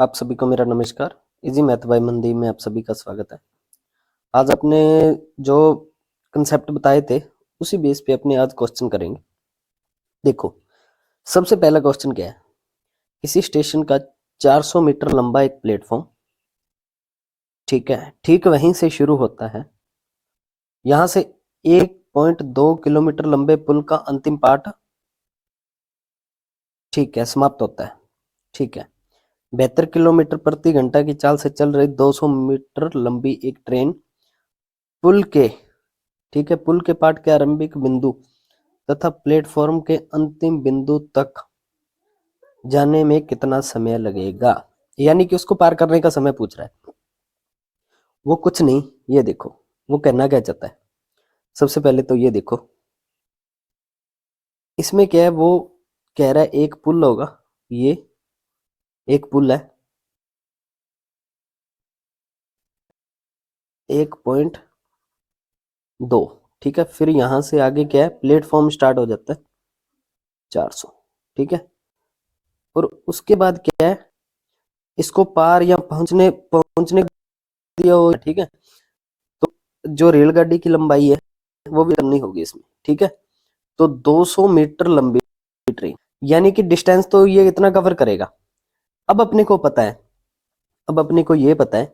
आप सभी को मेरा नमस्कार। इजी मैथ बाय मनदीप में आप सभी का स्वागत है। आज अपने जो कंसेप्ट बताए थे उसी बेस पे अपने आज क्वेश्चन करेंगे। देखो, सबसे पहला क्वेश्चन क्या है। किसी स्टेशन का 400 मीटर लंबा एक प्लेटफॉर्म, ठीक है, ठीक वहीं से शुरू होता है। यहां से 1.2 किलोमीटर लंबे पुल का अंतिम पार्ट, ठीक है, समाप्त होता है। ठीक है। 72 किलोमीटर प्रति घंटा की चाल से चल रही 200 मीटर लंबी एक ट्रेन पुल के, ठीक है, पुल के पाट के आरंभिक बिंदु तथा प्लेटफॉर्म के अंतिम बिंदु तक जाने में कितना समय लगेगा। यानी कि उसको पार करने का समय पूछ रहा है। वो कुछ नहीं, ये देखो वो कहना क्या चाहता है। सबसे पहले तो ये देखो, इसमें क्या है, वो कह रहा है एक पुल होगा, ये एक पुल है 1.2, ठीक है। फिर यहां से आगे क्या है, प्लेटफॉर्म स्टार्ट हो जाता है 400, ठीक है। और उसके बाद क्या है, इसको पार या पहुंचने पहुंचने दिया हो, ठीक है। तो जो रेलगाड़ी की लंबाई है वो भी करनी होगी इसमें, ठीक है। तो 200 मीटर लंबी ट्रेन, यानी कि डिस्टेंस तो ये इतना कवर करेगा। अब अपने को पता है, अब अपने को ये पता है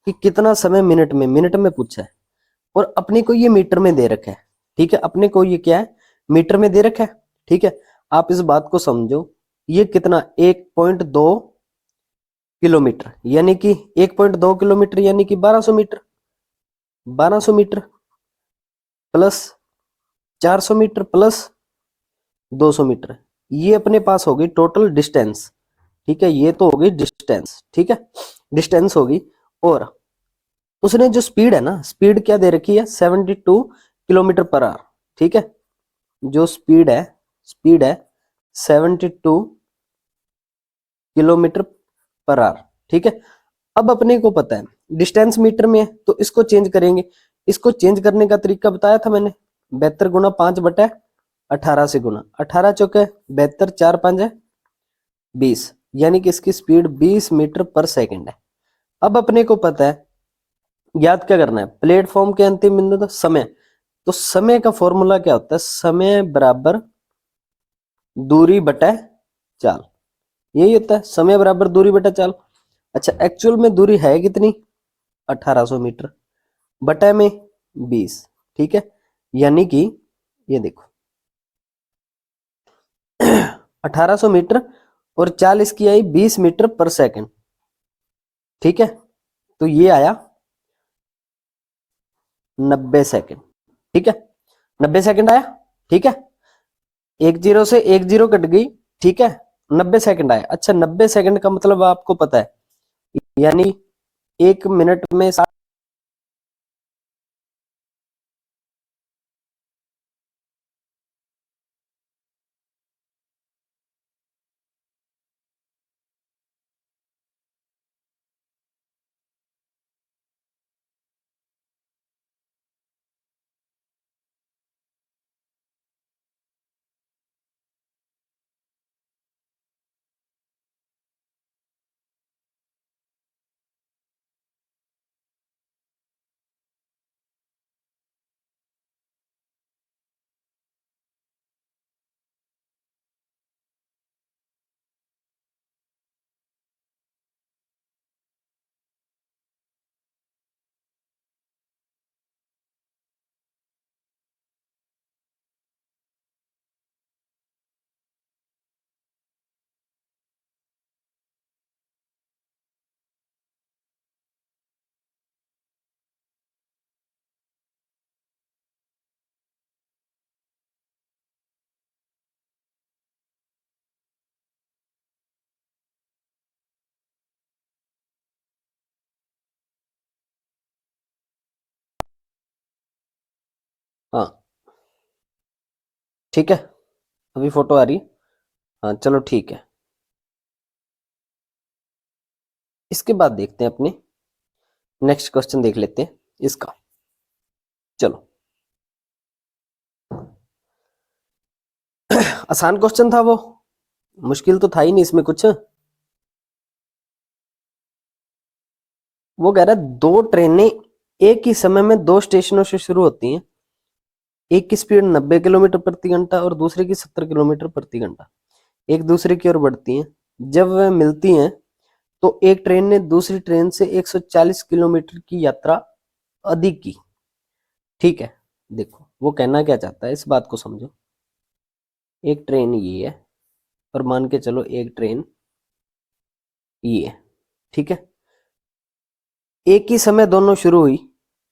कि कितना समय मिनट में पूछा है, और अपने को ये मीटर में दे रखा है, ठीक है। अपने को ये क्या है, मीटर में दे रखा है, ठीक है। आप इस बात को समझो, ये कितना 1.2 किलोमीटर, यानी कि 1.2 किलोमीटर यानी कि 1200 metre, 1200 metre plus 400 metre plus 200 metre, ये अपने पास होगी टोटल डिस्टेंस, ठीक है। ये तो होगी डिस्टेंस, ठीक है, डिस्टेंस होगी। और उसने जो स्पीड है ना, स्पीड क्या दे रखी है, 72 किलोमीटर पर आवर, ठीक है। जो स्पीड है 72 किलोमीटर पर आवर, ठीक है। अब अपने को पता है डिस्टेंस मीटर में है, तो इसको चेंज करेंगे। इसको चेंज करने का तरीका बताया था मैंने, 72 गुना 5/18 से गुना, 18 चौके 72, 4 5 है 20, यानी कि इसकी स्पीड 20 मीटर पर सेकंड है। अब अपने को पता है, याद क्या करना है, प्लेटफॉर्म के अंतिम बिंदु तो समय, तो समय का फॉर्मूला क्या होता है, समय बराबर दूरी बटा चाल, यही होता है, समय बराबर दूरी बटा चाल। अच्छा, एक्चुअल में दूरी है कितनी, 1800 मीटर बटा में 20, ठीक है। यानी कि ये देखो 1800 मीटर और चाल इसकी आई 20 मीटर पर सेकंड, ठीक है। तो ये आया 90 सेकंड, ठीक है, 90 सेकंड आया, ठीक है। एक जीरो से एक जीरो कट गई, ठीक है, 90 सेकंड आया। अच्छा, 90 सेकंड का मतलब आपको पता है, यानी एक मिनट में हाँ, ठीक है, अभी फोटो आ रही। हाँ चलो ठीक है। इसके बाद देखते हैं अपने नेक्स्ट क्वेश्चन, देख लेते हैं इसका। चलो, आसान क्वेश्चन था वो, मुश्किल तो था ही नहीं इसमें कुछ। वो कह रहा है दो ट्रेनें एक ही समय में दो स्टेशनों से शुरू होती हैं, एक की स्पीड 90 किलोमीटर प्रति घंटा और दूसरे की 70 किलोमीटर प्रति घंटा, एक दूसरे की ओर बढ़ती हैं। जब वह मिलती हैं तो एक ट्रेन ने दूसरी ट्रेन से 140 किलोमीटर की यात्रा अधिक की। ठीक है, देखो वो कहना क्या चाहता है, इस बात को समझो। एक ट्रेन ये है और मान के चलो एक ट्रेन ये है, ठीक है। एक ही समय दोनों शुरू हुई,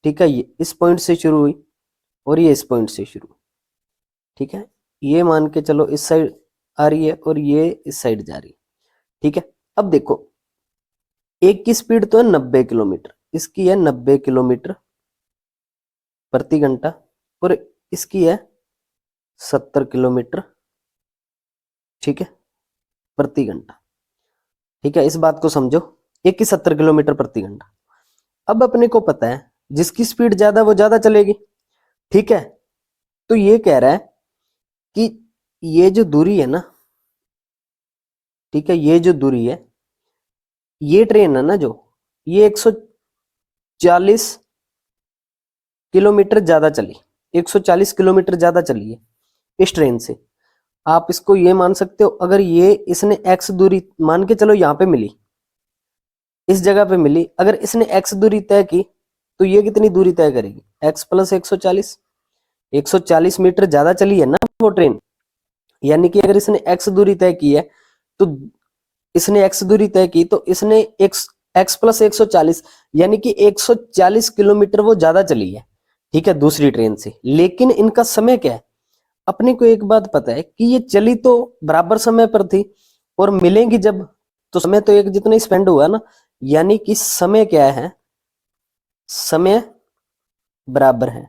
ठीक है, ये इस पॉइंट से शुरू हुई और ये इस पॉइंट से शुरू, ठीक है। ये मान के चलो इस साइड आ रही है और ये इस साइड जा रही है, ठीक है। अब देखो एक की स्पीड तो है 90 किलोमीटर, इसकी है 90 किलोमीटर प्रति घंटा और इसकी है 70 किलोमीटर, ठीक है, प्रति घंटा, ठीक है। इस बात को समझो, एक की 70 किलोमीटर प्रति घंटा। अब अपने को पता है जिसकी स्पीड ज्यादा वो ज्यादा चलेगी, ठीक है। तो ये कह रहा है कि ये जो दूरी है ना, ठीक है, ये जो दूरी है, ये ट्रेन है ना जो, ये 140 किलोमीटर ज्यादा चली, 140 किलोमीटर ज्यादा चली है इस ट्रेन से। आप इसको ये मान सकते हो, अगर ये इसने x दूरी मान के चलो यहां पे मिली, इस जगह पे मिली, अगर इसने x दूरी तय की तो ये कितनी दूरी तय करेगी, x प्लस 140, 140 मीटर ज्यादा चली है ना वो ट्रेन। यानी कि अगर इसने x दूरी तय की है तो इसने x दूरी तय की तो इसने x प्लस 140 यानी कि 140 किलोमीटर वो ज्यादा चली है, ठीक है, दूसरी ट्रेन से। लेकिन इनका समय क्या है, अपने को एक बात पता है कि ये चली तो बराबर समय पर थी और मिलेंगी जब, तो समय तो एक जितना स्पेंड हुआ ना, यानी कि समय क्या है, समय बराबर है,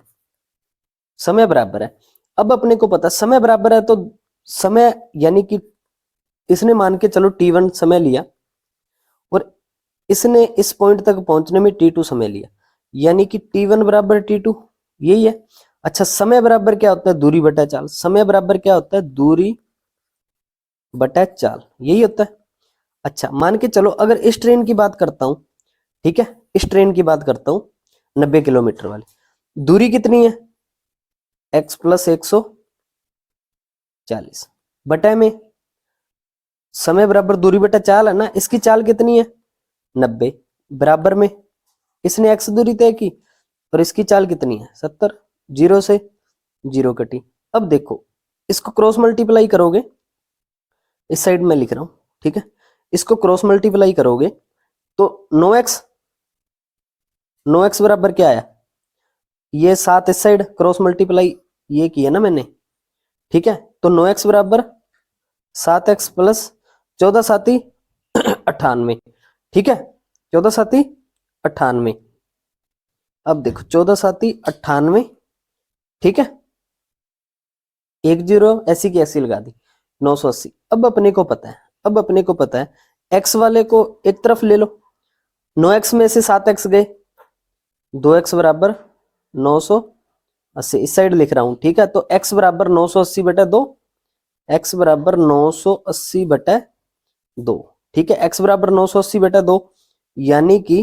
समय बराबर है। अब अपने को पता समय बराबर है तो समय यानी कि इसने मान के चलो t1 समय लिया और इसने इस पॉइंट तक पहुंचने में t2 समय लिया, यानी कि t1 बराबर t2, यही है। अच्छा, समय बराबर क्या होता है, दूरी बटा चाल। समय बराबर क्या होता है, दूरी बटा चाल, यही होता है। अच्छा, मान के चलो अगर इस ट्रेन की बात करता हूं, ठीक है, इस ट्रेन की बात करता हूं 90 किलोमीटर वाली, दूरी कितनी है, x प्लस 140 बटा में समय बराबर दूरी बटा चाल है ना, इसकी चाल कितनी है 90 बराबर में इसने x दूरी तय की और इसकी चाल कितनी है 70, जीरो से जीरो कटी। अब देखो इसको क्रॉस मल्टीप्लाई करोगे, इस साइड में लिख रहा हूं, ठीक है, इसको क्रॉस मल्टीप्लाई करोगे तो 9x बराबर क्या आया, ये 7 इस साइड क्रॉस मल्टीप्लाई ये किया ना मैंने, ठीक है। तो 9x बराबर 7x प्लस 14 साती 98, ठीक है, 14 साती 98। अब देखो 14 साती 98, ठीक है, एक जीरो ऐसी की ऐसी लगा दी 980। अब अपने को पता है, अब अपने को पता है x वाले को एक तरफ ले लो, 9x में से 7x गए, 2x बराबर 980, इस साइड लिख रहा हूं, ठीक है। तो x बराबर 980 बटा 2, x बराबर 980 बटा 2, ठीक है, x बराबर 980 बटा 2 यानी कि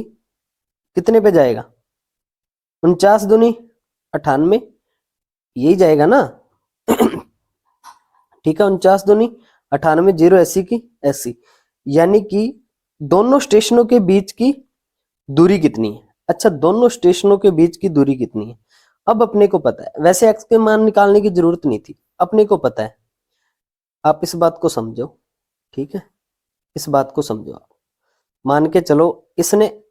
कितने पे जाएगा, 49 दूनी 98, यही जाएगा ना ठीक है, 49 दूनी 98, जीरो ऐसी की ऐसी, यानी कि दोनों स्टेशनों के बीच की दूरी कितनी है। अच्छा, दोनों स्टेशनों के बीच की दूरी कितनी है, अब अपने को पता है, वैसे x के मान निकालने की जरूरत नहीं थी, अपने को पता है। आप इस बात को समझो, ठीक है, इस बात को समझो आप। मान के चलो इसने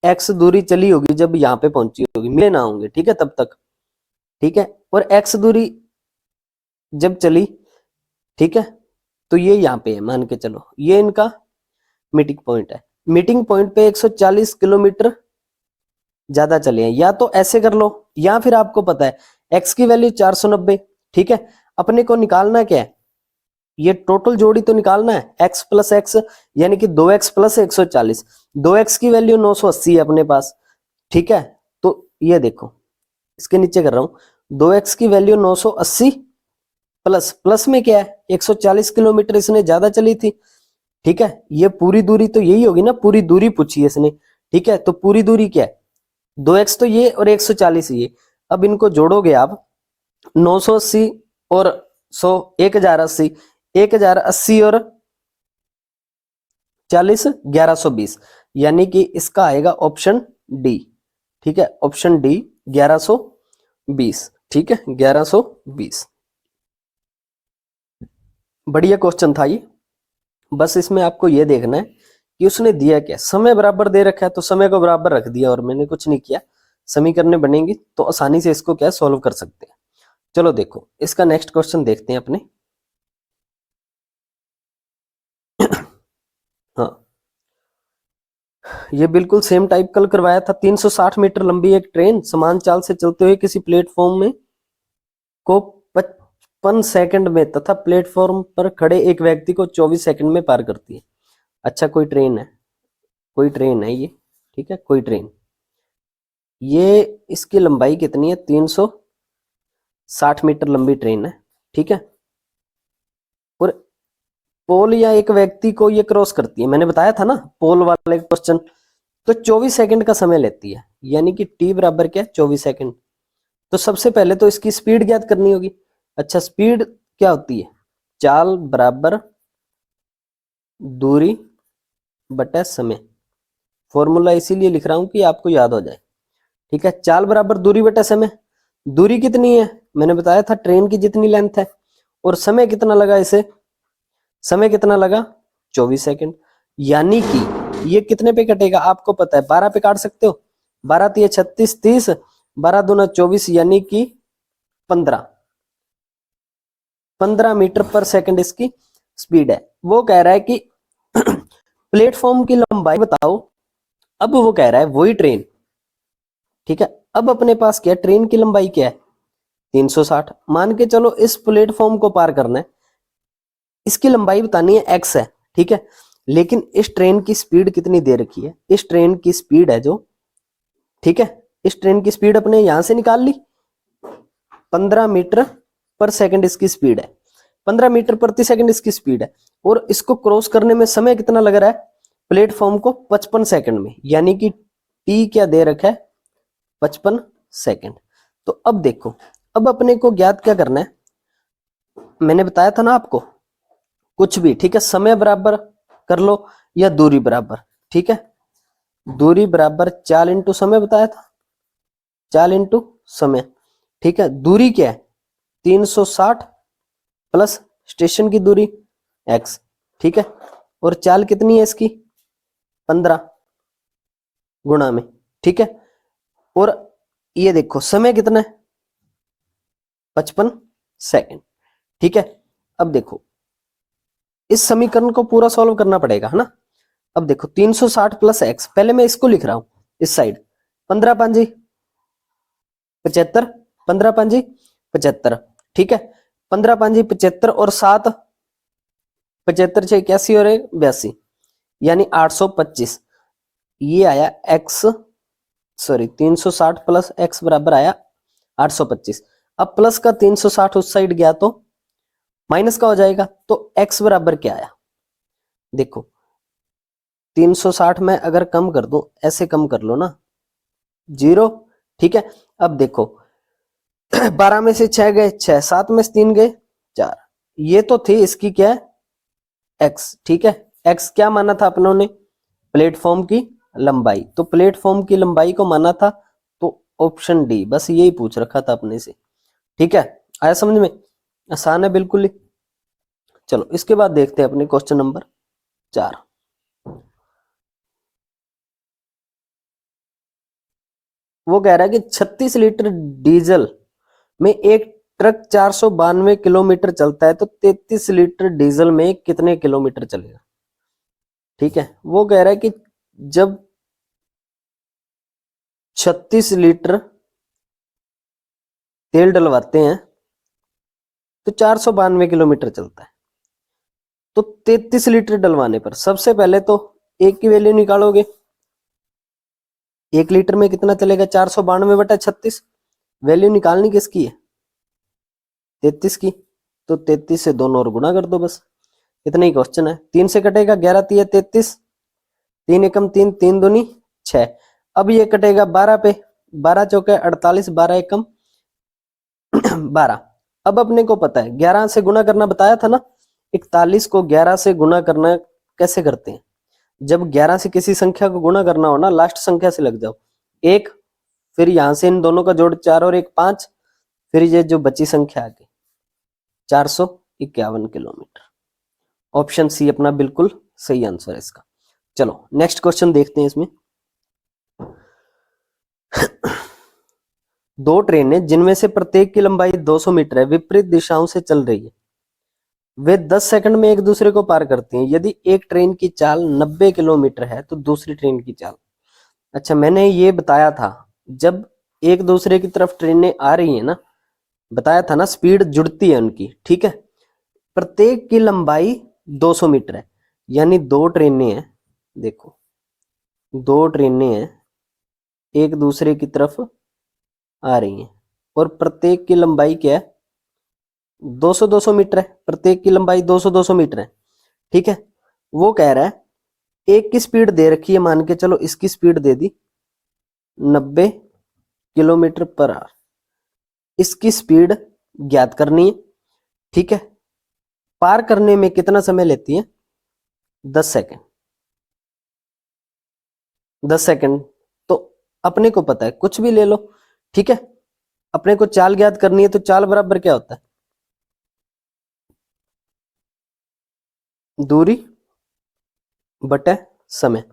x दूरी चली होगी जब यहां पे पहुंची होगी, मिले ना होंगे, ठीक है, तब तक, ठीक है, और x दूरी जब चली, ठीक है, तो ये यहां पे है, मान के चलो ये इनका मीटिंग पॉइंट है, मीटिंग पॉइंट पे 140 किलोमीटर ज्यादा चले हैं। या तो ऐसे कर लो या फिर आपको पता है x की वैल्यू 490, ठीक है, अपने को निकालना क्या है, ये टोटल जोड़ी तो निकालना है, x प्लस एक्स यानी कि 2x प्लस 140, 2x की वैल्यू 980 है अपने पास, ठीक है। तो ये देखो इसके नीचे कर रहा हूं, 2x की वैल्यू 980 प्लस प्लस में क्या है 140 किलोमीटर इसने ज्यादा चली थी, ठीक है, ये पूरी दूरी तो यही होगी ना, पूरी दूरी पूछी है इसने, ठीक है, तो पूरी दूरी क्या है 2x तो ये और 140 ये। अब इनको जोड़ोगे आप 980 और 100 1080, 1080 और 40 1120, यानी कि इसका आएगा ऑप्शन डी। ठीक है, ऑप्शन डी 1120। ठीक है, 1120। बढ़िया क्वेश्चन था ये। बस इसमें आपको ये देखना है कि उसने दिया क्या, समय बराबर दे रखा है तो समय को बराबर रख दिया और मैंने कुछ नहीं किया। समीकरण बनेंगी तो आसानी से इसको क्या सॉल्व कर सकते हैं। चलो देखो इसका नेक्स्ट क्वेश्चन देखते हैं अपने। हाँ, ये बिल्कुल सेम टाइप कल करवाया था। 360 मीटर लंबी एक ट्रेन समान चाल से चलते हुए किसी प्लेटफॉर्म में को 55 सेकंड में तथा प्लेटफॉर्म पर खड़े एक व्यक्ति को 24 सेकंड में पार करती है। अच्छा, कोई ट्रेन है, कोई ट्रेन है ये। ठीक है, कोई ट्रेन, ये इसकी लंबाई कितनी है 360 मीटर लंबी ट्रेन है। ठीक है, और पोल या एक व्यक्ति को ये क्रॉस करती है, मैंने बताया था ना पोल वाला एक क्वेश्चन। तो 24 सेकंड का समय लेती है, यानी कि टी बराबर क्या है 24 सेकंड। तो सबसे पहले तो इसकी स्पीड ज्ञात करनी होगी। अच्छा, स्पीड क्या होती है, चाल बराबर दूरी बटा समय। फॉर्मूला इसीलिए लिख रहा हूं कि आपको याद हो जाए। ठीक है, चाल बराबर दूरी बटा समय। दूरी कितनी है, मैंने बताया था ट्रेन की जितनी लेंथ है, और समय कितना लगा इसे, समय कितना लगा 24 सेकंड। यानी कि ये कितने पे कटेगा आपको पता है, 12 पे काट सकते हो। 12 तिया 36, 30, 12 दूना 24, यानी कि 15 मीटर पर सेकंड इसकी स्पीड है। वो कह रहा है कि प्लेटफॉर्म की लंबाई बताओ। अब वो कह रहा है वही ट्रेन। ठीक है, अब अपने पास क्या, ट्रेन की लंबाई क्या है 360। मान के चलो इस प्लेटफॉर्म को पार करना है, इसकी लंबाई बतानी है x है। ठीक है, लेकिन इस ट्रेन की स्पीड कितनी दे रखी है, इस ट्रेन की स्पीड है जो, ठीक है, इस ट्रेन की स्पीड अपने यहां से निकाल ली, 15 मीटर पर सेकंड इसकी स्पीड है, 15 मीटर प्रति सेकंड इसकी स्पीड है। और इसको क्रॉस करने में समय कितना लग रहा है प्लेटफॉर्म को 55 सेकंड में, यानी कि टी क्या दे रखा है 55 सेकंड। तो अब देखो, अब अपने को ज्ञात क्या करना है, मैंने बताया था ना आपको कुछ भी। ठीक है, समय बराबर कर लो या दूरी बराबर। ठीक है, दूरी बराबर चाल इंटू समय बताया था, चाल इंटू समय। ठीक है, दूरी क्या है 360 प्लस स्टेशन की दूरी x। ठीक है, और चाल कितनी है इसकी 15 गुणा में। ठीक है, और ये देखो समय कितना है 55 सेकंड। ठीक है, अब देखो इस समीकरण को पूरा सॉल्व करना पड़ेगा, है ना। अब देखो 360 प्लस एक्स, पहले मैं इसको लिख रहा हूं इस साइड, 15 पांजी 75, 15 पांजी 75। ठीक है, 15 पांजी 75 और 7 75 6 81 और 82, यानी 825। ये आया x, सॉरी 360 प्लस x बराबर आया 825। अब प्लस का 360 उस साइड गया तो माइनस का हो जाएगा, तो x बराबर क्या आया देखो 360 में अगर कम कर दो, ऐसे कम कर लो ना 0। ठीक है, अब देखो 12 में से 6 गए 6, 7 में से 3 गए 4, ये तो थी इसकी क्या है x। ठीक है, x क्या माना था अपनों ने प्लेटफॉर्म की लंबाई, तो प्लेटफॉर्म की लंबाई को माना था, तो ऑप्शन डी, बस यही पूछ रखा था अपने से। ठीक है, आया समझ में, आसान है बिल्कुल ही। चलो इसके बाद देखते हैं अपने क्वेश्चन नंबर 4। वो कह रहा है कि 36 लीटर डीजल में एक ट्रक 492 किलोमीटर चलता है, तो 33 लीटर डीजल में कितने किलोमीटर चलेगा। ठीक है, वो कह रहा है कि जब 36 लीटर तेल डलवाते हैं तो 492 किलोमीटर चलता है, तो 33 लीटर डलवाने पर सबसे पहले तो एक की वैल्यू निकालोगे, 1 लीटर में कितना चलेगा 492 बटा 36। वैल्यू निकालनी किसकी है 33 की, तो 33 से दोनों और गुणा कर दो, बस इतना ही क्वेश्चन है। 3 से कटेगा 11 तिया 33, 3 एकम 3, 3 दूनी 6। अब ये कटेगा 12 पे, 12 चौके 48, 12 एकम 12। अब अपने को पता है 11 से गुना करना बताया था ना, 41 को 11 से गुना करना कैसे करते हैं, जब 11 से किसी संख्या को गुना करना हो ना, लास्ट संख्या से लग जाओ, 1, फिर यहां से इन दोनों का जोड़ 4 और 1 5, फिर ये जो बची संख्या आ गई 451 किलोमीटर। ऑप्शन सी अपना बिल्कुल सही आंसर है इसका। चलो नेक्स्ट क्वेश्चन देखते हैं इसमें। दो ट्रेनें जिनमें से प्रत्येक की लंबाई 200 मीटर है, विपरीत दिशाओं से चल रही है, वे 10 सेकंड में एक दूसरे को पार करती हैं। यदि एक ट्रेन की चाल 90 किलोमीटर है तो दूसरी ट्रेन की चाल, अच्छा मैंने ये बताया था जब एक दूसरे की तरफ ट्रेनें आ रही है ना, बताया था ना स्पीड जुड़ती है उनकी, ठीक है। प्रत्येक की लंबाई 200 मीटर है, यानी दो ट्रेनें हैं, देखो दो ट्रेनें हैं एक दूसरे की तरफ आ रही हैं और प्रत्येक की लंबाई क्या है 200 मीटर है, प्रत्येक की लंबाई 200 मीटर है, ठीक है। वो कह रहा है एक की स्पीड दे रखी है, मान के चलो इसकी स्पीड दे दी 90 किलोमीटर पर आवर, इसकी स्पीड ज्ञात करनी है, ठीक है। पार करने में कितना समय लेती है 10 सेकंड, 10 सेकंड। तो अपने को पता है कुछ भी ले लो, ठीक है। अपने को चाल ज्ञात करनी है तो चाल बराबर क्या होता है, दूरी बटे समय।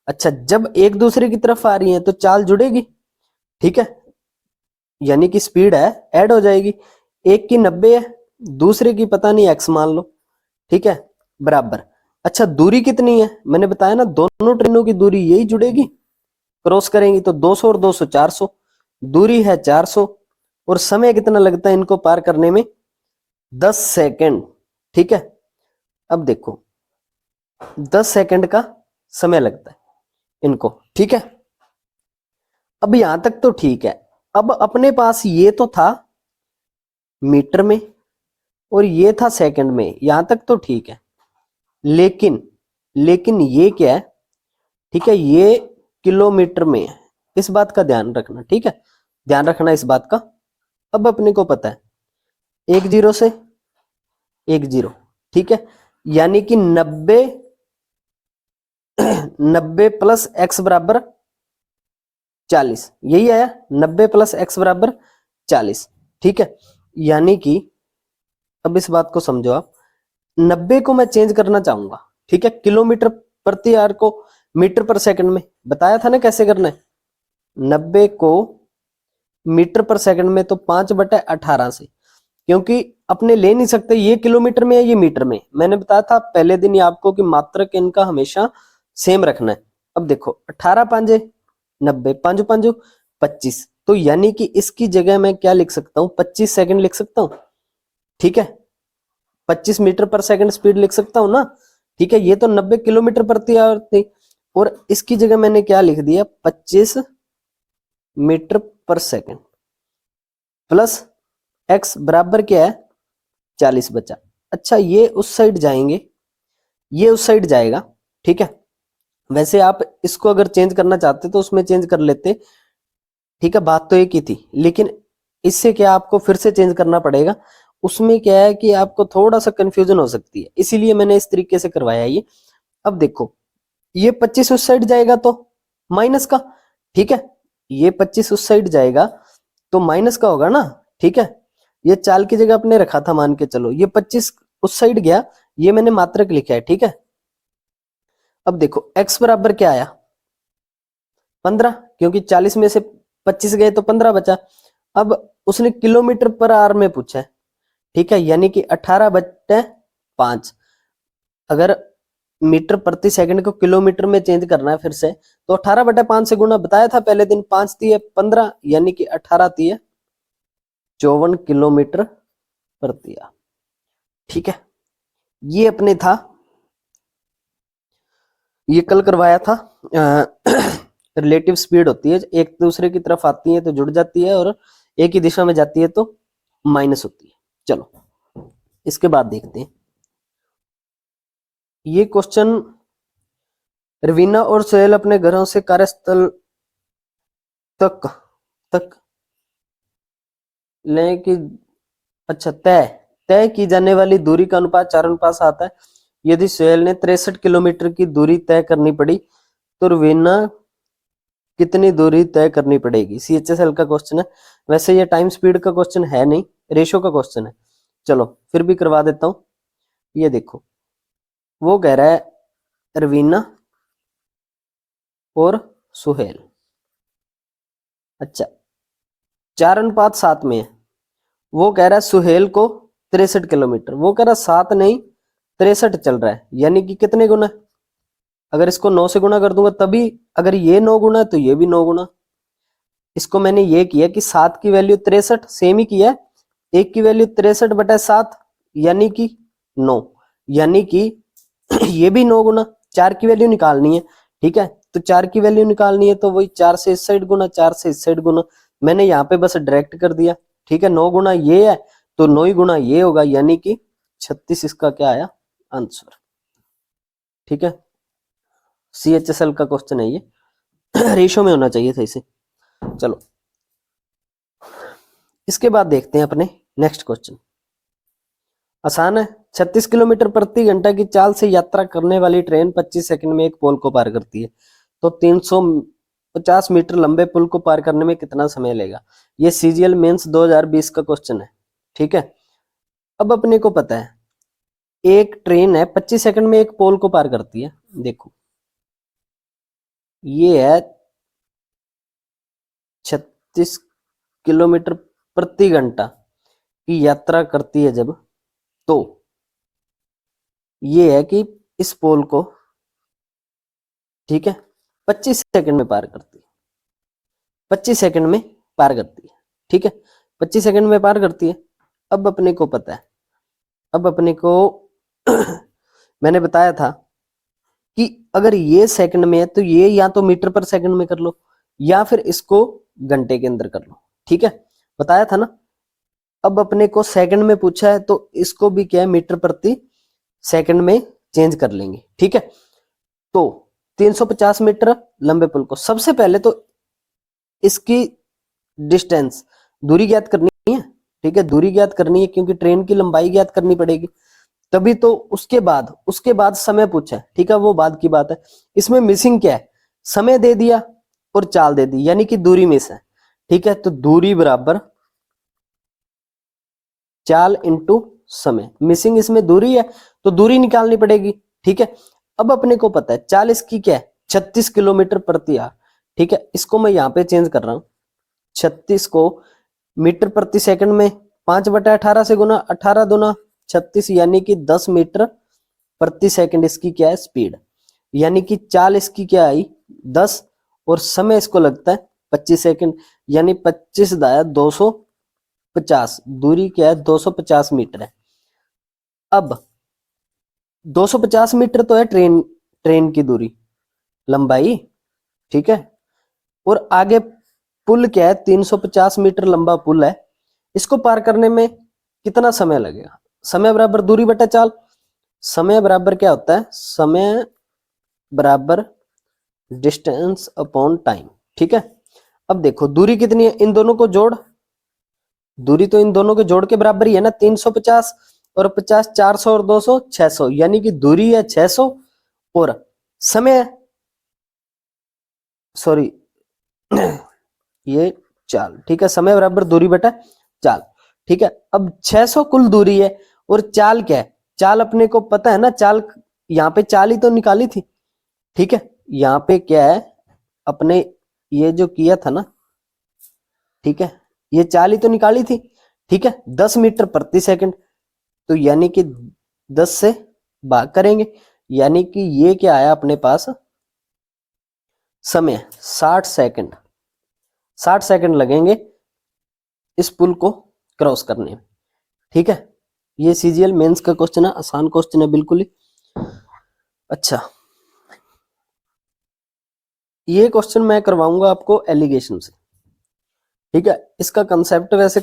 अच्छा जब एक दूसरे की तरफ आ रही है तो चाल जुड़ेगी, ठीक है, यानी कि स्पीड है ऐड हो जाएगी। एक की 90 है, दूसरे की पता नहीं x मान लो, ठीक है, बराबर। अच्छा दूरी कितनी है, मैंने बताया ना दोनों ट्रेनों की दूरी यही जुड़ेगी, क्रॉस करेंगी तो 200 और 200 400, दूरी है 400 और समय कितना लगता है इनको पार करने में 10 सेकंड, ठीक है। अब देखो 10 सेकंड का समय लगता है इनको, ठीक है। अब यहां तक तो ठीक है। अब अपने पास ये तो था मीटर में और ये था सेकंड में, यहां तक तो ठीक है, लेकिन लेकिन ये क्या है, ठीक है, ये किलोमीटर में है, इस बात का ध्यान रखना, ठीक है, ध्यान रखना इस बात का। अब अपने को पता है 10 से 10, ठीक है, यानी कि 90 90 प्लस x बराबर 40, यही आया 90 प्लस x बराबर 40, ठीक है। यानी कि अब इस बात को समझो आप, 90 को मैं चेंज करना चाहूंगा, ठीक है, किलोमीटर प्रति आवर को मीटर पर सेकंड में, बताया था ना कैसे करना है, 90 को मीटर पर सेकंड में तो 5/18 से, क्योंकि अपने ले नहीं सकते ये किलोमीटर में है ये मीटर में, मैंने बताया था पहले दिन ही आपको कि मात्रक इनका हमेशा सेम रखना है। अब देखो 18 पांजे 90, 5 5 25, तो यानी कि इसकी जगह मैं क्या लिख सकता हूं 25 सेकंड लिख सकता हूं, ठीक है, 25 मीटर पर सेकंड स्पीड लिख सकता हूं ना, ठीक है। ये तो 90 किलोमीटर प्रति आवर थी और इसकी जगह मैंने क्या लिख दिया 25 मीटर पर सेकंड प्लस x बराबर क्या है 40 बचा। अच्छा ये उस साइड जाएंगे, ये उस साइड जाएगा, ठीक है। वैसे आप इसको अगर चेंज करना चाहते तो उसमें चेंज कर लेते, ठीक है, बात तो एक ही थी, लेकिन इससे क्या आपको फिर से चेंज करना पड़ेगा, उसमें क्या है कि आपको थोड़ा सा कंफ्यूजन हो सकती है, इसीलिए मैंने इस तरीके से करवाया ये। अब देखो ये 25 उस साइड जाएगा तो माइनस का, ठीक है, ये 25 उस साइड जाएगा तो माइनस का होगा ना, ठीक है। ये चाल की जगह अपने रखा था, मान के चलो ये 25 उस साइड गया, ये मैंने मात्रक लिखा है, ठीक है। अब देखो x बराबर क्या आया 15, क्योंकि 40 में से 25 गए तो 15 बचा। अब उसने किलोमीटर पर आवर में पूछा है, ठीक है, यानी कि 18/5, अगर मीटर प्रति सेकंड को किलोमीटर में चेंज करना है फिर से तो 18/5 से गुना, बताया था पहले दिन, 5 दिए 15, यानी कि 18 दिए 54 किलोमीटर प्रति आवर, ठीक है। ये अपने था, ये कल करवाया था, रिलेटिव स्पीड होती है, एक दूसरे की तरफ आती है तो जुड़ जाती है और एक ही दिशा में जाती है तो माइनस होती है। चलो इसके बाद देखते हैं, ये क्वेश्चन रवीना और सोहेल अपने घरों से कार्यस्थल तक तक लें कि अच्छा तय तय की जाने वाली दूरी का अनुपात 4:7 है। यदि सोहेल ने 63 किलोमीटर की दूरी तय करनी पड़ी तो रवीना कितनी दूरी तय करनी पड़ेगी। CHSL का क्वेश्चन है। वैसे ये टाइम स्पीड का क्वेश्चन है नहीं, रेशो का क्वेश्चन है। चलो फिर भी करवा देता हूं। ये देखो, वो कह रहा है रवीना और सुहेल, अच्छा 4:7 में है। वो कह रहा है सुहेल को 63 किलोमीटर, वो कह रहा है 7 नहीं 63 चल रहा है, यानी कि कितने गुना। अगर इसको 9 से गुना कर दूंगा तभी, अगर ये 9 गुना है तो ये भी 9 गुना। इसको मैंने ये किया कि 7 की वैल्यू 63 सेम ही किया है, 1 की वैल्यू 63/7 यानी कि 9, यानी कि ये भी 9 गुना। 4 की वैल्यू निकालनी है, ठीक है, तो 4 की वैल्यू निकालनी है तो वही 4 से इस साइड गुना, 4 से इस साइड गुना। मैंने यहाँ पे बस डायरेक्ट कर दिया, ठीक है। 9 गुना ये है तो 9 ही गुना ये होगा, यानी कि 36 इसका क्या आया आंसर, ठीक है। CHSL का क्वेश्चन है ये, रेशो में होना चाहिए था इसे। चलो इसके बाद देखते हैं अपने नेक्स्ट क्वेश्चन। आसान है। 36 किलोमीटर प्रति घंटा की चाल से यात्रा करने वाली ट्रेन 25 सेकंड में एक पोल को पार करती है, तो 350 मीटर लंबे पुल को पार करने में कितना समय लेगा। ये CGL मेंस 2020 का क्वेश्चन है, ठीक है। अब अपने को पता है एक ट्रेन है 25 सेकंड में एक पोल को पार करती है। देखो ये है 36 किलोमीटर प्रति घंटा की यात्रा करती है जब, तो ये है कि इस पोल को, ठीक है, 25 सेकंड में पार करती है, 25 सेकंड में पार करती है, ठीक है, 25 सेकंड में पार करती है। अब अपने को पता है, अब अपने को मैंने बताया था कि अगर ये सेकंड में है तो ये या तो मीटर पर सेकंड में कर लो या फिर इसको घंटे के अंदर कर लो, ठीक है, बताया था ना। अब अपने को सेकंड में पूछा है तो इसको भी क्या है मीटर प्रति सेकंड में चेंज कर लेंगे, ठीक है। तो 350 मीटर लंबे पुल को, सबसे पहले तो इसकी डिस्टेंस दूरी ज्ञात करनी है, ठीक है, दूरी ज्ञात करनी है क्योंकि ट्रेन की लंबाई ज्ञात करनी पड़ेगी तभी तो। उसके बाद समय पूछा है, ठीक है, वो बाद की बात है। इसमें मिसिंग क्या है, समय दे दिया और चाल दे दी, यानी कि दूरी मिस है, ठीक है। तो दूरी बराबर चाल इंटू समय, मिसिंग इसमें दूरी है तो दूरी निकालनी पड़ेगी, ठीक है। अब अपने को पता है चाल इसकी क्या है 36 किलोमीटर प्रति आवर, ठीक है। इसको मैं यहाँ पे चेंज कर रहा हूं, 36 को मीटर प्रति सेकंड में 5/18 से गुना, 18 दूना 36 यानी कि 10 मीटर प्रति सेकंड इसकी क्या है स्पीड, यानी कि चाल इसकी क्या आई 10 और समय इसको लगता है 25 सेकंड, यानी 25 दाया 250, दूरी क्या है 250 मीटर है। अब 250 मीटर तो है ट्रेन की दूरी लंबाई, ठीक है, और आगे पुल क्या है 350 मीटर लंबा पुल है, इसको पार करने में कितना समय लगेगा। समय बराबर दूरी बटा चाल, समय बराबर क्या होता है, समय बराबर डिस्टेंस अपॉन टाइम, ठीक है। अब देखो दूरी कितनी है, इन दोनों को जोड़, दूरी तो इन दोनों के जोड़ के बराबर ही है ना, 350 और 50, 400 और 200 600, यानी कि दूरी है 600 और समय, सॉरी ये चाल, ठीक है, समय बराबर दूरी बटा चाल, ठीक है। अब 600 कुल दूरी है और चाल क्या है, चाल अपने को पता है ना, चाल यहाँ पे चाल ही तो निकाली थी, ठीक है। यहाँ पे क्या है अपने ये जो किया था ना, ठीक है, ये चाल ही तो निकाली थी, ठीक है, 10 मीटर प्रति सेकंड, तो यानी कि 10 से भाग करेंगे, यानी कि ये क्या आया अपने पास समय 60 सेकंड, 60 सेकंड लगेंगे इस पुल को क्रॉस करने में, ठीक है। ये CGL मेंस का क्वेश्चन है, आसान क्वेश्चन है बिल्कुल ही। अच्छा ये क्वेश्चन मैं करवाऊंगा आपको एलिगेशन से, ठीक है। इसका कंसेप्ट वैसे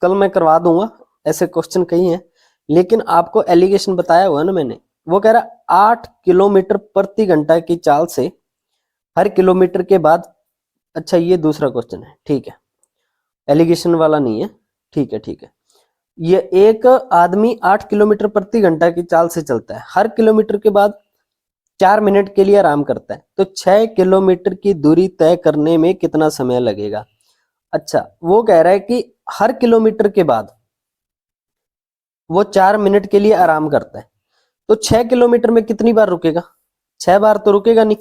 कल मैं करवा दूंगा, ऐसे क्वेश्चन कई हैं, लेकिन आपको एलिगेशन बताया हुआ है ना मैंने, वो कह रहा 8 किलोमीटर प्रति घंटा की चाल से हर किलोमीटर के बाद, अच्छा ये दूसरा क्वेश्चन है, ठीक है, एलिगेशन वाला नहीं है, ठीक है ठीक है। ये एक आदमी 8 किलोमीटर प्रति घंटा की चाल से चलता है, हर किलोमीटर के बाद 4 मिनट के लिए आराम करता है, तो 6 किलोमीटर की दूरी तय करने में कितना समय लगेगा। अच्छा वो कह रहा है कि हर किलोमीटर के बाद वो 4 मिनट के लिए आराम करता है, तो 6 किलोमीटर में कितनी बार रुकेगा, 6 बार तो रुकेगा नहीं,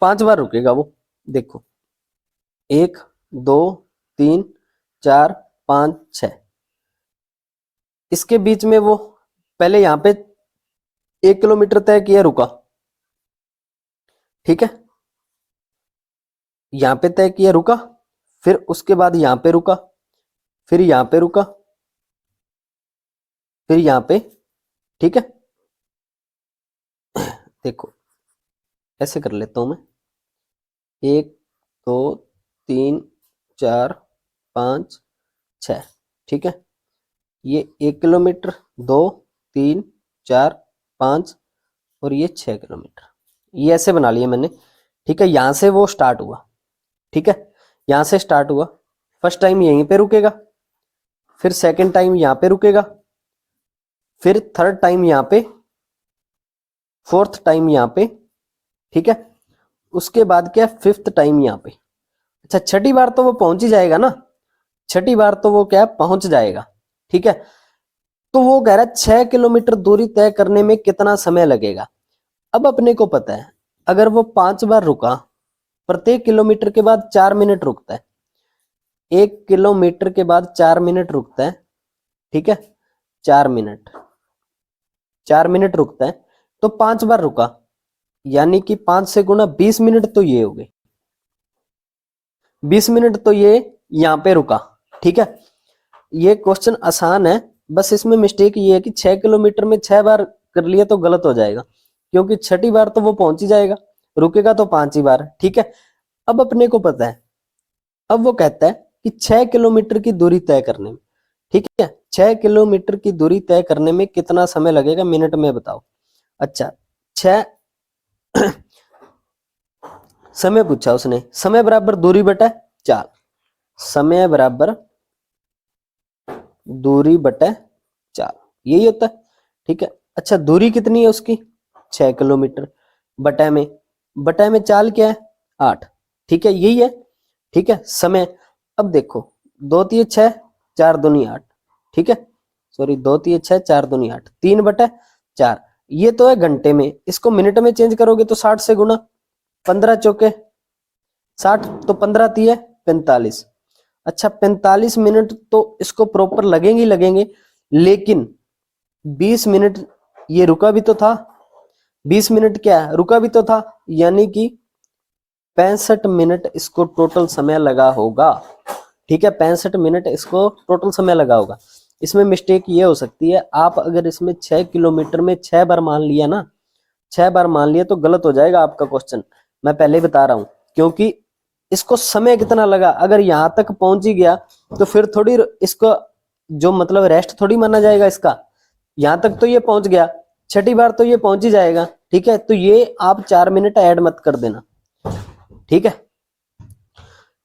5 बार रुकेगा वो। देखो 1 2 3 4 5 6, इसके बीच में वो पहले यहां पे 1 किलोमीटर तय किया, रुका, ठीक है, यहां पे तय किया, रुका, फिर उसके बाद यहां पे रुका, फिर यहां पे रुका, फिर यहां पे, ठीक है। देखो ऐसे कर लेता हूं मैं, 1 2 3 4 5 6, ठीक है, ये 1 किलोमीटर 2 3 4 5 और ये 6 किलोमीटर, ये ऐसे बना लिया मैंने, ठीक है। यहां से वो स्टार्ट हुआ, ठीक है, यहां से स्टार्ट हुआ, फर्स्ट टाइम यहीं पे रुकेगा, फिर सेकंड टाइम यहां पे रुकेगा, फिर थर्ड टाइम यहां पे, फोर्थ टाइम यहां पे, ठीक है, उसके बाद क्या, फिफ्थ टाइम यहां पे। अच्छा छठी बार तो वो पहुंच ही जाएगा ना, छठी बार तो वो क्या पहुंच जाएगा, ठीक है। तो वो कह रहा है 6 किलोमीटर दूरी तय करने में कितना समय लगेगा। अब अपने को पता है अगर वो 5 बार रुका, प्रत्येक किलोमीटर के बाद 4 मिनट रुकता है, 1 किलोमीटर के बाद 4 मिनट रुकता है, ठीक है, 4 मिनट, 4 मिनट रुकता है, तो 5 बार रुका, यानी कि 5 से गुना 20 मिनट तो ये हो गए, 20 मिनट तो ये यहां पे रुका, ठीक है। ये क्वेश्चन आसान है, बस इसमें मिस्टेक ये है कि 6 किलोमीटर में 6 बार कर लिया तो गलत हो जाएगा, क्योंकि छठी बार तो वो पहुंच ही जाएगा, रुकेगा तो 5 ही बार, ठीक है। अब अपने को पता है, अब वो कहता है कि 6 किलोमीटर की दूरी तय करने में, ठीक है, 6 किलोमीटर की दूरी तय करने में कितना समय लगेगा, मिनट में बताओ। अच्छा 6 समय पूछा उसने, समय बराबर दूरी बटा चाल, समय बराबर दूरी बटा चाल, यही होता है, ठीक है। अच्छा दूरी कितनी है उसकी, 6 किलोमीटर, बटा में चाल क्या है, 8, ठीक है, यही है, ठीक है। समय, अब देखो 2 3 6 4 दूनी 8, ठीक है, सॉरी 2 3 6 4 दूनी 8, 3/4, ये तो है घंटे में, इसको मिनट में चेंज करोगे तो 60 से गुना, 15 चौके 60, तो 15 तिये 45। अच्छा 45 मिनट तो इसको प्रॉपर लगेंगे ही लगेंगे, लेकिन 20 मिनट ये रुका भी तो था, 20 मिनट क्या है रुका भी तो था, यानी कि 65 मिनट इसको टोटल समय लगा होगा, ठीक है, 65 मिनट इसको टोटल समय लगा होगा। इसमें मिस्टेक ये हो सकती है, आप अगर इसमें 6 किलोमीटर में 6 बार मान लिया ना, 6 बार मान लिया तो गलत हो जाएगा आपका क्वेश्चन, मैं पहले ही बता रहा हूं, क्योंकि इसको समय कितना लगा, अगर यहां तक पहुंच ही गया तो फिर थोड़ी इसको जो मतलब रेस्ट थोड़ी माना जाएगा इसका, यहां तक तो ये पहुंच गया, छठी बार तो ये पहुंच ही जाएगा, ठीक है, तो ये आप 4 मिनट ऐड मत कर देना, ठीक है।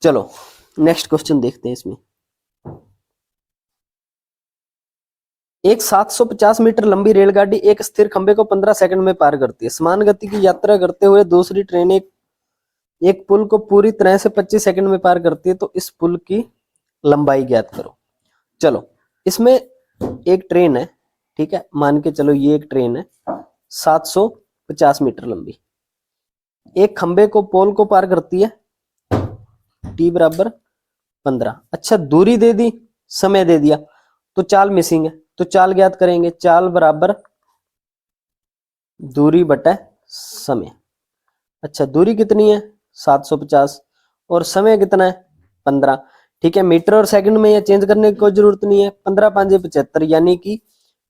चलो नेक्स्ट क्वेश्चन देखते हैं इसमें। एक 750 मीटर लंबी रेलगाड़ी एक स्थिर खंबे को 15 सेकंड में पार करती है, समान गति की यात्रा करते हुए दूसरी ट्रेन एक पुल को पूरी तरह से 25 सेकंड में पार करती है, तो इस पुल की लंबाई ज्ञात करो। चलो इसमें एक ट्रेन है, ठीक है, मान के चलो ये एक ट्रेन है 750 मीटर लंबी, एक खंबे को पोल को पार करती है, टी बराबर 15। अच्छा दूरी दे दी, समय दे दिया, तो चाल मिसिंग है, तो चाल ज्ञात करेंगे, चाल बराबर दूरी बटा समय। अच्छा दूरी कितनी है 750 और समय कितना है 15, ठीक है, मीटर और सेकंड में ये चेंज करने की कोई जरूरत नहीं है, 15 5 75, यानी कि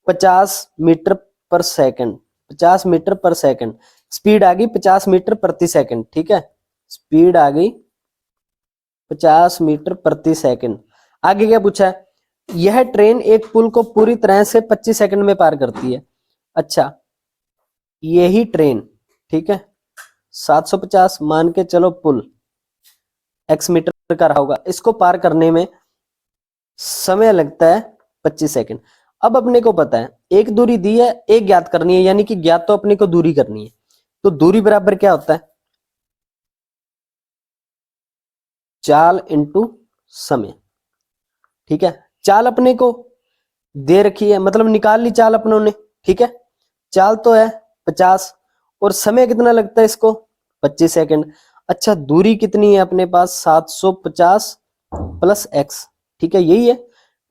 50 मीटर पर सेकंड, 50 मीटर पर सेकंड, स्पीड आ गई 50 मीटर प्रति सेकंड, ठीक है, स्पीड आ गई 50 मीटर प्रति सेकंड। आगे क्या पूछा है, यह ट्रेन एक पुल को पूरी तरह से 25 सेकंड में पार करती है। अच्छा यही ट्रेन, ठीक है, 750 मान के चलो पुल x मीटर का रहा होगा, इसको पार करने में समय लगता है 25 सेकंड। अब अपने को पता है एक दूरी दी है, एक ज्ञात करनी है, यानी कि ज्ञात तो अपने को दूरी करनी है, तो दूरी बराबर क्या होता है, चाल इंटू समय। ठीक है, चाल अपने को दे रखी है, मतलब निकाल ली चाल अपनों ने। ठीक है, चाल तो है 50 और समय कितना लगता है इसको, 25 सेकंड। अच्छा, दूरी कितनी है अपने पास, 750 प्लस x। ठीक है, यही है,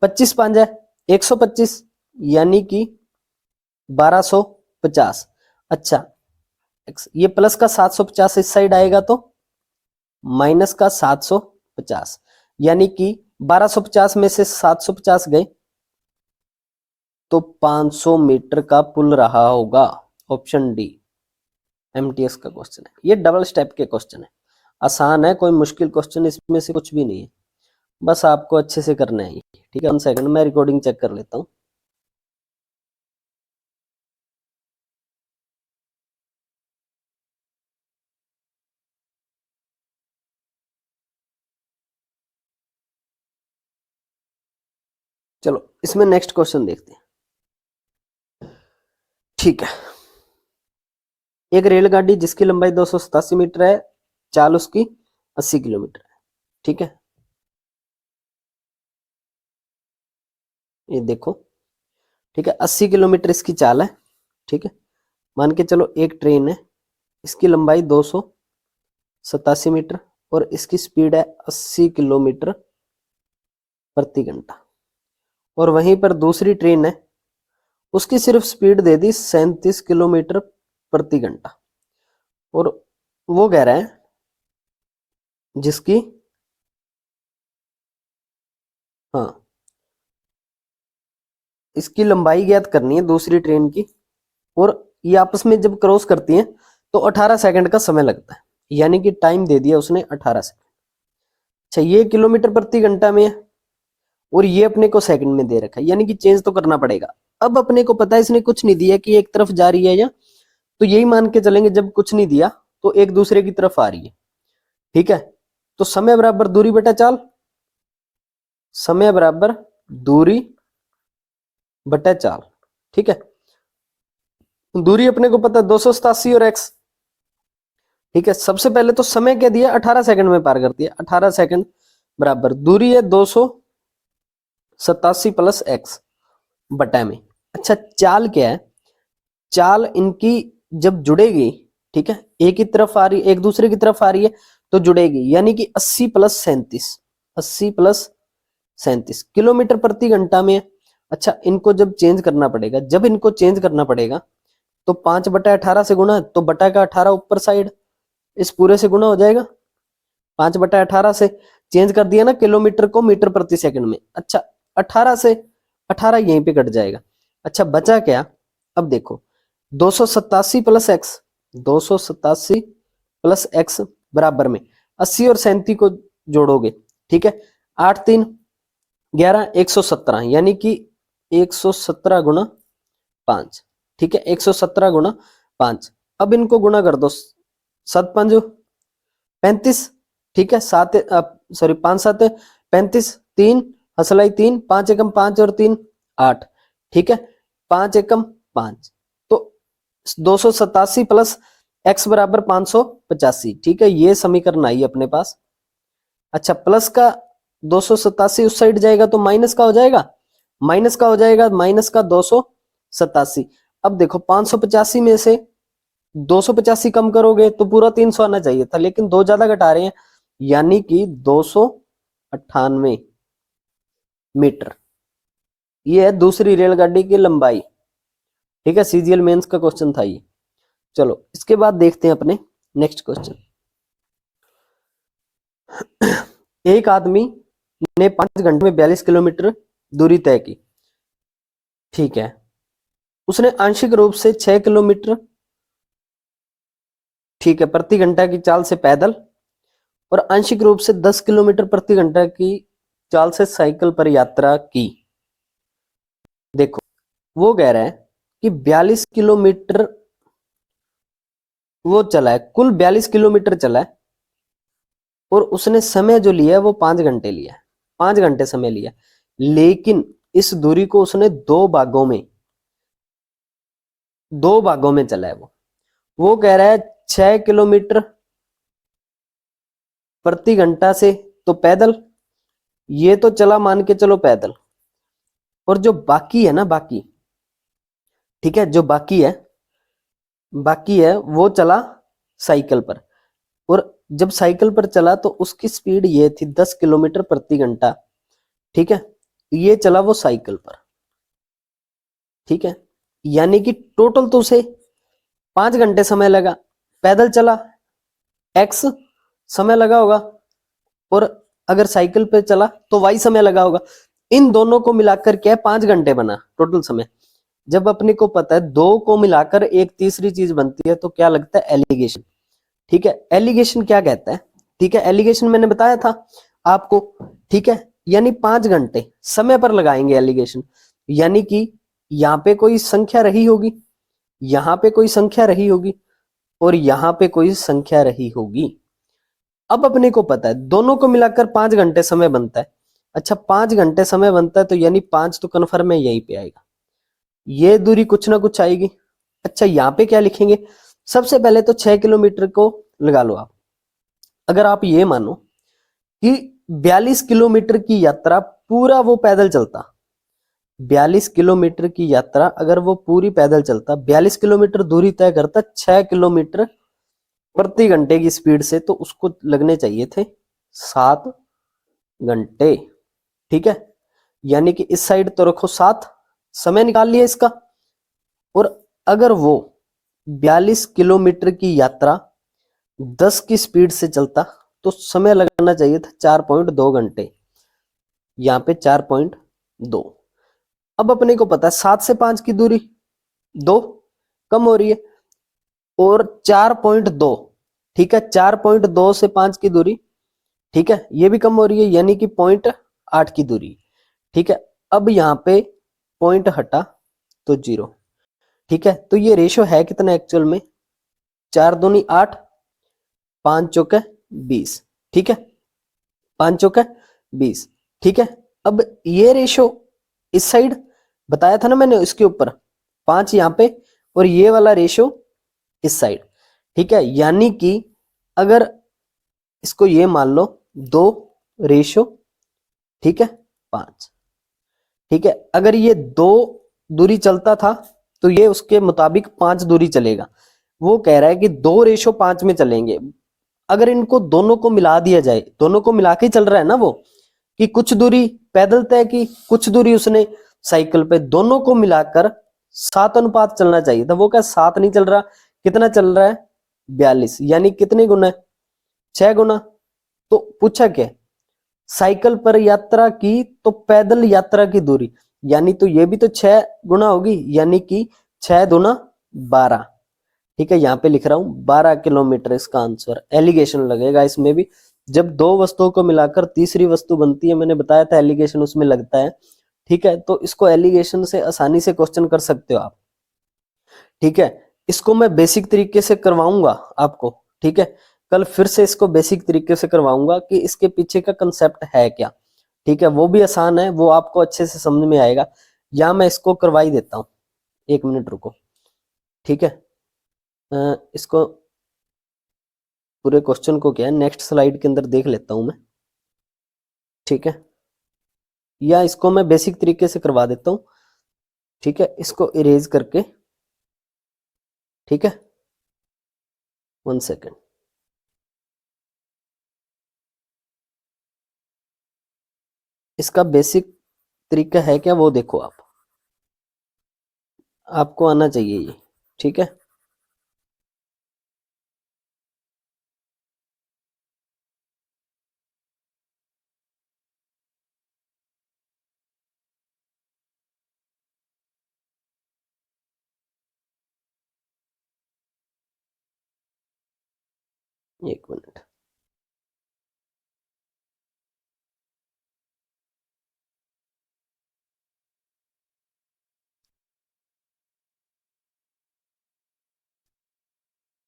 25 5 है 125, यानी कि 1250। अच्छा, x ये प्लस का 750 इस साइड आएगा तो माइनस का 750, यानी कि 1250 में से 750 गए तो 500 मीटर का पुल रहा होगा। ऑप्शन डी एमटीएस का क्वेश्चन है, ये डबल स्टेप के क्वेश्चन है, आसान है, कोई मुश्किल क्वेश्चन इसमें से कुछ भी नहीं है, बस आपको अच्छे से करना है। ठीक है, 1 सेकंड मैं रिकॉर्डिंग चेक कर लेता हूं। चलो इसमें नेक्स्ट क्वेश्चन देखते हैं। ठीक है, एक रेलगाड़ी जिसकी लंबाई 287 मीटर है, चाल उसकी 80 किलोमीटर है। ठीक है, ये देखो, ठीक है, 80 किलोमीटर इसकी चाल है। ठीक है, मान के चलो एक ट्रेन है, इसकी लंबाई 287 मीटर और इसकी स्पीड है 80 किलोमीटर प्रति घंटा, और वहीं पर दूसरी ट्रेन है, उसकी सिर्फ स्पीड दे दी 37 किलोमीटर प्रति घंटा, और वो कह रहा है जिसकी, हाँ, इसकी लंबाई ज्ञात करनी है दूसरी ट्रेन की, और ये आपस में जब क्रॉस करती हैं तो 18 सेकंड का समय लगता है, यानी कि टाइम दे दिया उसने 18 सेकंड। अच्छा, ये किलोमीटर प्रति घंटा में है और ये अपने को सेकंड में दे रखा है, यानी कि चेंज तो करना पड़ेगा। अब अपने को पता है इसने कुछ नहीं दिया कि एक तरफ जा रही है या, तो यही मान के चलेंगे जब कुछ नहीं दिया तो एक दूसरे की तरफ आ रही है। ठीक है, तो समय बराबर दूरी बटा चाल, समय बराबर दूरी बटा चाल। ठीक है, दूरी अपने को पता है 287 और x। ठीक है, सबसे पहले तो समय क्या दिया, 18 सेकंड में पार करती है, 18 सेकंड बराबर दूरी है 287 प्लस x बटा में। अच्छा, चाल क्या है, चाल इनकी जब जुड़ेगी, ठीक है, एक ही तरफ आ रही, एक दूसरे की तरफ आ रही है तो जुड़ेगी, यानी कि 80 प्लस 37, 80 प्लस 37 किलोमीटर प्रति घंटा में। अच्छा, इनको जब चेंज करना पड़ेगा, जब इनको चेंज करना पड़ेगा तो 5/18 से गुणा, तो बटा का 18 ऊपर साइड इस पूरे से गुणा हो जाएगा, 5/18 से चेंज कर दिया ना किलोमीटर को मीटर प्रति सेकंड में। अच्छा, 18 से 18 यहीं पे कट जाएगा। अच्छा, बचा क्या, अब देखो 287 प्लस एक्स, 287 प्लस एक्स बराबर में 80 और 37 को जोड़ोगे। ठीक है, 8 3 11 117, यानी कि 117 गुणा 5। ठीक है, 117 गुणा 5। अब इनको गुणा कर दो, 7 5 35। ठीक है, 7 सॉरी 5 7 35, 3 हसलाई 3, 5 एकम 5 और 3 8। ठीक है, 5 एकम 5, तो 287 प्लस x बराबर 585। ठीक है, ये समीकरण आई अपने पास। अच्छा, प्लस का 287 उस साइड जाएगा तो माइनस का हो जाएगा, माइनस का हो जाएगा, माइनस का 287। अब देखो 585 में से 285 कम करोगे तो पूरा 300 आना चाहिए था, लेकिन दो ज्यादा घटा रहे हैं, यानी कि 298 मीटर। ये है दूसरी रेलगाड़ी की लंबाई। ठीक है, सीजीएल मेंस का क्वेश्चन था ये। चलो इसके बाद देखते हैं अपने नेक्स्ट क्वेश्चन। एक आदमी ने 5 घंटे में 42 किलोमीटर दूरी तय की। ठीक है, उसने आंशिक रूप से 6 किलोमीटर, ठीक है, प्रति घंटा की चाल से पैदल और आंशिक रूप से 10 किलोमीटर प्रति घंटा की चाल से साइकिल पर यात्रा की। देखो, वो कह रहा है कि 42 किलोमीटर वो चला है, कुल 42 किलोमीटर चला है, और उसने समय जो लिया है वो 5 घंटे लिया है, 5 घंटे समय लिया, लेकिन इस दूरी को उसने दो भागों में चला है। वो कह रहा है 6 किलोमीटर प्रति घंटा से, तो पैदल, ये तो चला मान के चलो पैदल, और जो बाकी है ना, बाकी, ठीक है, जो बाकी है वो चला साइकिल पर। और जब साइकिल पर चला तो उसकी स्पीड ये थी 10 किलोमीटर प्रति घंटा, ठीक है, ये चला वो साइकिल पर, ठीक है, यानी कि टोटल तो उसे 5 घंटे समय लगा, पैदल चला एक्स समय लगा होगा, और अगर साइकिल पे चला तो वाई समय लगा होगा। इन दोनों को मिलाकर क्या है, 5 घंटे बना टोटल समय। जब अपने को पता है दो को मिलाकर एक तीसरी चीज बनती है, तो क्या लगता है, एलिगेशन, ठीक है। एलिगेशन क्या कहता है, ठीक है, एलिगेशन मैंने बताया था आपको, ठीक है, यानी 5 घंटे समय पर लगाएंगे एलिगेशन, यानी कि यहाँ पे कोई संख्या रही होगी, यहाँ पे कोई संख्या रही होगी, और यहाँ पे कोई संख्या रही होगी। अब अपने को पता है दोनों को मिलाकर 5 घंटे समय बनता है। अच्छा, 5 घंटे समय बनता है, तो यानी 5 तो कन्फर्म है यहीं पे आएगा, ये दूरी कुछ ना कुछ आएगी। अच्छा, यहाँ पे क्या लिखेंगे, सबसे पहले तो 6 किलोमीटर को लगा लो आप। अगर आप ये मानो कि 42 किलोमीटर की यात्रा पूरा वो पैदल चलता, 42 किलोमीटर की यात्रा अगर वो पूरी पैदल चलता, 42 किलोमीटर दूरी तय करता 6 किलोमीटर प्रति घंटे की स्पीड से, तो उसको लगने चाहिए थे 7 घंटे, ठीक है, यानी कि इस साइड तो रखो 7, समय निकाल लिया इसका। और अगर वो 42 किलोमीटर की यात्रा 10 की स्पीड से चलता, तो समय लगाना चाहिए था 4.2 घंटे, यहाँ पे 4.2। अब अपने को पता है 7 से 5 की दूरी 2 कम हो रही है, और 4.2, ठीक है, 4.2 से 5 की दूरी, ठीक है, ये भी कम हो रही है, यानी कि 0.8 की दूरी, ठीक है। अब यहाँ पे पॉइंट हटा तो 0, ठीक है, तो ये रेशो है कितना एक्चुअल में, 4 दूनी 8, 5 चौके 20, ठीक है, 5 चौके 20, ठीक है। अब ये रेशो इस साइड बताया था ना मैंने, इसके ऊपर 5 यहाँ पे, और ये वाला रेशो इस साइड, ठीक है, यानी कि अगर इसको ये मान लो 2 रेशो, ठीक है, 5, ठीक है, अगर ये 2 दूरी चलता था, तो ये उसके मुताबिक 5 दूरी चलेगा। वो कह रहा है कि 2:5 में चलेंगे। अगर इनको दोनों को मिला दिया जाए, दोनों को मिला के चल रहा है ना वो, कि कुछ दूरी पैदल तय की, कुछ दूरी उसने साइकिल पे, दोनों को मिलाकर 7 अनुपात चलना चाहिए था। वो क्या 7 नहीं चल रहा, कितना चल रहा है, 42, यानी कितने गुना है, 6 गुना। तो पूछा क्या, साइकिल पर यात्रा की तो पैदल यात्रा की दूरी, यानी तो ये भी तो 6 गुना होगी, यानी कि 6 दूना 12, ठीक है, यहाँ पे लिख रहा हूं 12 किलोमीटर इसका आंसर। एलिगेशन लगेगा इसमें भी, जब दो वस्तुओं को मिलाकर तीसरी वस्तु बनती है, मैंने बताया था एलिगेशन उसमें लगता है, ठीक है, तो इसको एलिगेशन से आसानी से क्वेश्चन कर सकते हो आप, ठीक है। इसको मैं बेसिक तरीके से करवाऊंगा आपको, ठीक है, कल फिर से इसको बेसिक तरीके से करवाऊंगा कि इसके पीछे का कंसेप्ट है क्या, ठीक है, वो भी आसान है, वो आपको अच्छे से समझ में आएगा। या मैं इसको करवा ही देता हूँ, 1 मिनट रुको, ठीक है, इसको पूरे क्वेश्चन को क्या है नेक्स्ट स्लाइड के अंदर देख लेता हूं मैं, ठीक है, या इसको मैं बेसिक तरीके से करवा देता हूं, ठीक है, इसको इरेज करके, ठीक है, 1 सेकेंड। इसका बेसिक तरीका है क्या, वो देखो आप, आपको आना चाहिए ये, ठीक है। 1 मिनट।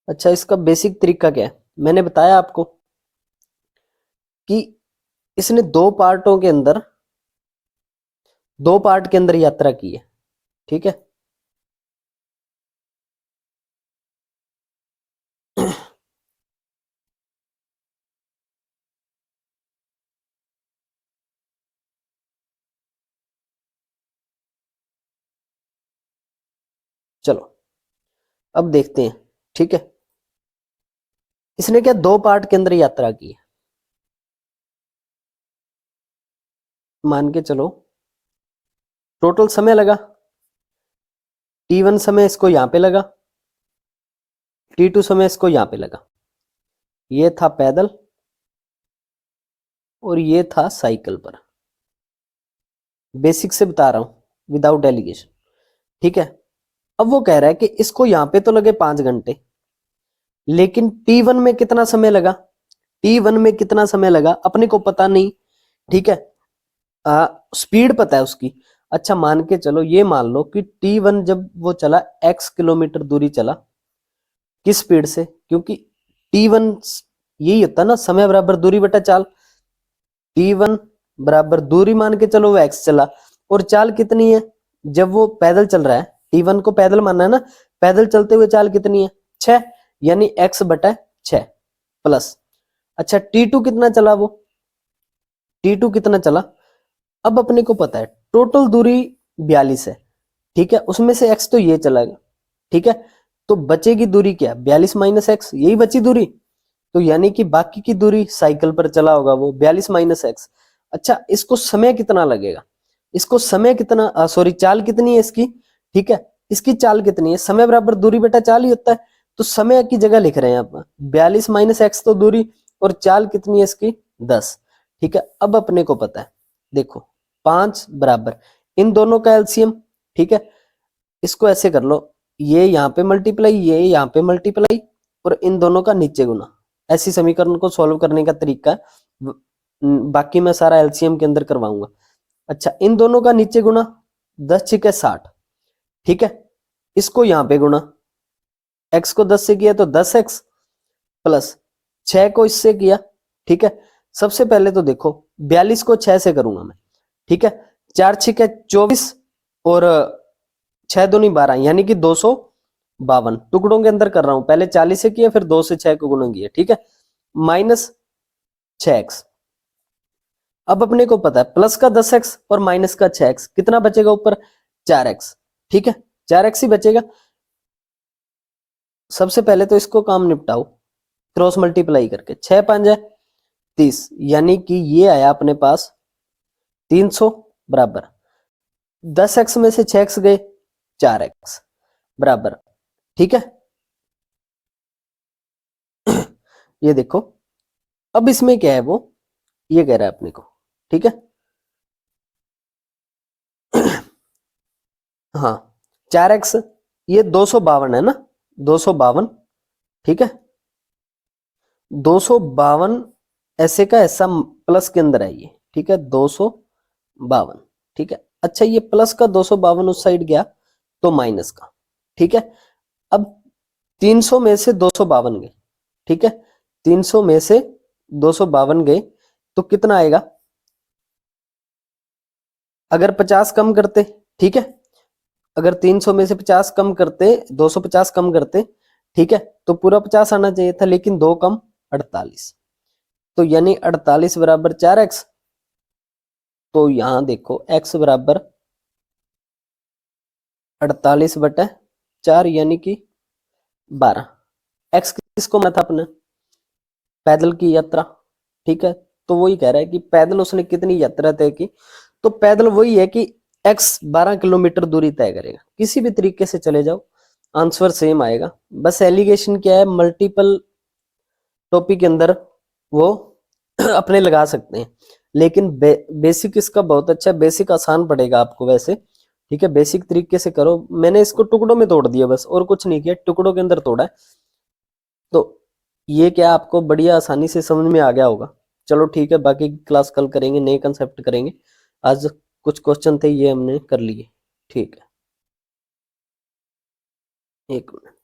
अच्छा, इसका बेसिक तरीका क्या है? मैंने बताया आपको कि इसने दो पार्ट के अंदर यात्रा की है, ठीक है। चलो अब देखते हैं, ठीक है। इसने क्या दो पार्ट के अंदर यात्रा की है, मान के चलो टोटल समय लगा T1 समय इसको यहां पे लगा, T2 समय इसको यहां पे लगा। ये था पैदल और ये था साइकिल पर। बेसिक से बता रहा हूं विदाउट डेलीगेशन, ठीक है। अब वो कह रहा है कि इसको यहां पे तो लगे 5 घंटे, लेकिन T1 में कितना समय लगा, T1 में कितना समय लगा अपने को पता नहीं, ठीक है। स्पीड पता है उसकी। अच्छा मान के चलो, ये मान लो कि T1 जब वो चला x किलोमीटर दूरी चला, किस स्पीड से, क्योंकि T1 यही होता है ना, समय बराबर दूरी बटा चाल। T1 बराबर दूरी मान के चलो वो x चला, और चाल कितनी है जब वो पैदल चल रहा है, T1 को पैदल मानना है ना, पैदल चलते हुए चाल कितनी है 6, यानी x बटा 6 प्लस। अच्छा T2 कितना चला, वो T2 कितना चला, अब अपने को पता है टोटल दूरी 42 है, ठीक है। उसमें से x तो ये चला गया, ठीक है। तो बचेगी दूरी क्या, 42 माइनस एक्स, यही बची दूरी। तो यानी कि बाकी की दूरी साइकिल पर चला होगा वो 42 माइनस एक्स। अच्छा इसको समय कितना लगेगा, इसको समय कितना सॉरी चाल कितनी है इसकी, ठीक है। इसकी चाल कितनी है, समय बराबर दूरी बेटा चाल ही होता है, तो समय की जगह लिख रहे हैं आप 42 माइनस एक्स तो दूरी, और चाल कितनी है इसकी 10, ठीक है। अब अपने को पता है, देखो 5 बराबर इन दोनों का एलसीएम, ठीक है। इसको ऐसे कर लो, ये यहाँ पे मल्टीप्लाई, ये यहाँ पे मल्टीप्लाई, और इन दोनों का नीचे गुना। ऐसी समीकरण को सॉल्व करने का तरीका है, बाकी मैं सारा एलसीएम के अंदर करवाऊंगा। अच्छा इन दोनों का नीचे गुना, 10 छिके 60, ठीक है। इसको यहाँ पे गुना, x को 10 से किया तो 10x प्लस 6 को इससे किया, ठीक है। सबसे पहले तो देखो 42 को 6 से करूंगा मैं, ठीक है। 4 छिके 24 और 6 दूनी 12, यानी कि 252 टुकड़ों के अंदर कर रहा हूं, पहले 40 से किया फिर 2 से 6 को गुणा किया, ठीक है। Minus 6x। अब अपने को पता है प्लस का 10x और माइनस का 6x, कितना बचेगा ऊपर 4x, ठीक है। 4x ही बचेगा। सबसे पहले तो इसको काम निपटाओ क्रॉस मल्टीप्लाई करके, 6 5 30, यानी कि ये आया अपने पास 300 बराबर 10x में से 6x गए 4x बराबर, ठीक है। ये देखो अब इसमें क्या है, वो ये कह रहा है अपने को, ठीक है। हाँ 4x, ये 252 है ना, 252, ठीक है। 252 ऐसे का ऐसा प्लस के अंदर है ये, ठीक है, 252, ठीक है। अच्छा ये प्लस का 252 उस साइड गया तो माइनस का, ठीक है। अब 300 में से 252 गए, ठीक है। 300 में से 252 गए तो कितना आएगा, अगर 50 कम करते, ठीक है, अगर 300 में से 50 कम करते, 250 कम करते, ठीक है, तो पूरा 50 आना चाहिए था, लेकिन 2 कम 48, तो यानी 48 बराबर 4x। तो यहां देखो x बराबर 48 बटा 4 यानी कि 12। x किसको मैं था अपने, पैदल की यात्रा, ठीक है। तो वही कह रहा है कि पैदल उसने कितनी यात्रा तय की, तो पैदल वही है कि x 12 किलोमीटर दूरी तय करेगा, किसी भी तरीके से चले जाओ आंसर सेम आएगा। बस एलिगेशन क्या है, मल्टीपल टॉपिक के अंदर वो अपने लगा सकते हैं, लेकिन बेसिक इसका बहुत अच्छा, बेसिक आसान पड़ेगा आपको वैसे, ठीक है। बेसिक तरीके से करो, मैंने इसको टुकड़ों में तोड़ दिया बस, और कुछ नहीं किया, टुकड़ों के अंदर तोड़ा है। तो ये क्या आपको बढ़िया आसानी से समझ में आ गया होगा। चलो ठीक है, बाकी क्लास कल करेंगे, नए कंसेप्ट करेंगे। आज कुछ क्वेश्चन थे ये हमने कर लिए, ठीक है। एक मिनट।